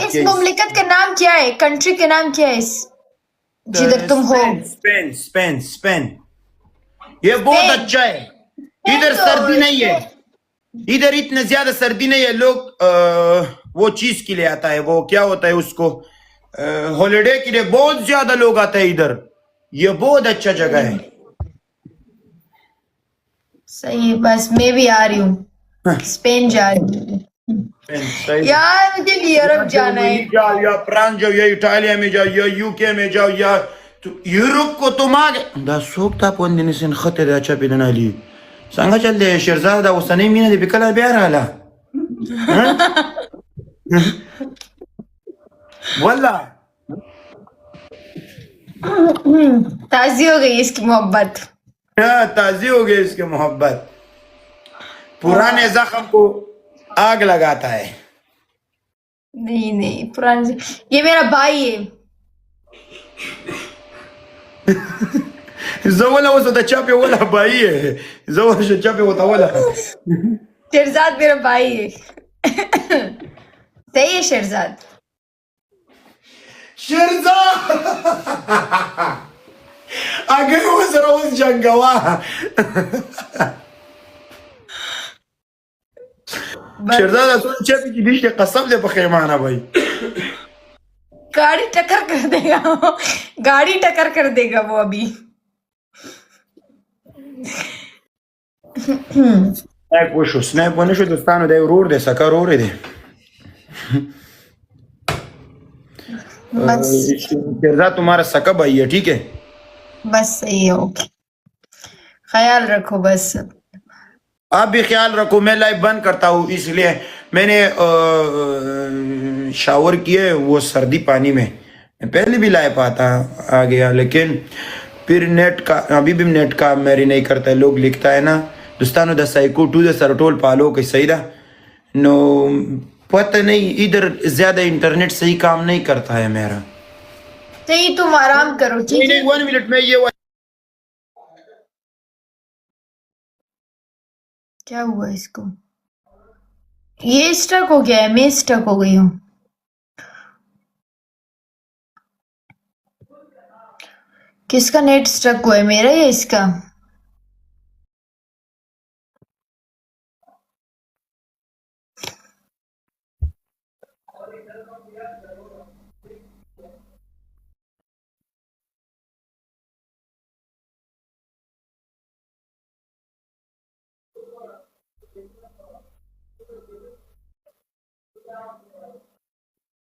इस मुमलिकत का नाम क्या है? कंट्री का नाम क्या है जिधर तुम हो? Spain Spain Spain. ये बहुत अच्छा है। इधर तो सर्दी नहीं है, इधर इतने ज्यादा सर्दी नहीं है। लोग वो चीज के लिए आता है, वो क्या होता है उसको, हॉलिडे के लिए बहुत ज्यादा लोग आते हैं इधर। ये बहुत अच्छा जगह है। सही है, बस मैं भी आ रही हूँ, स्पेन जा रही हूँ। स्पेन सही। यार मुझे यूरोप जाना है। जाओ या फ्रांस जाओ या इटालिया में जाओ या यूके में जाओ या युरोप को तुम आगे दा सोक्ता पोंदिन sin खते दा चपिदन ali सांगा चल शेरजादा वसने मीना दे बिकला बियाराला वल्ला ताज़ी हो गई इसकी मोहब्बत। ताजी हो गई इसकी मोहब्बत। पुराने जख्म को आग लगाता है। नहीं नहीं, पुरानी, ये मेरा भाई है। जवला वसता चापे वला भाई है, जवला चापे होता वला शेरजाद मेरा भाई है। सही है शेरजाद। शेरजा आगे वो जरा उस जंगवा शेरजादा तो चापे की डिश कसम ले पखेमाना भाई। गाड़ी टक्कर कर देगा वो, गाड़ी टक्कर कर देगा वो अभी। स्नैप वो शो स्नैप वो शो दोस्तानो दे रोड दे सका रोड दे बस शेरजा तुम्हारा सका भाई है, ठीक है। बस सही है, ओके, ख्याल रखो बस। आप भी ख्याल रखो। मैं लाइव बंद करता हूँ, इसलिए मैंने शावर किए वो सर्दी पानी में। मैं पहले भी लाइव आता आ गया, लेकिन फिर नेट का अभी भी नेट का मेरी नहीं करता है। लोग लिखता है ना दोस्तानो द साइको टू द सरटोल पालो के सही दा नो, पता नहीं इधर ज्यादा इंटरनेट सही काम नहीं करता है मेरा। सही, तुम आराम करो, ठीक है। 1 मिनट में ये क्या हुआ इसको? ये स्टक हो गया है, मैं स्टक हो गई हूँ। किसका नेट स्टक हुआ है, मेरा या इसका?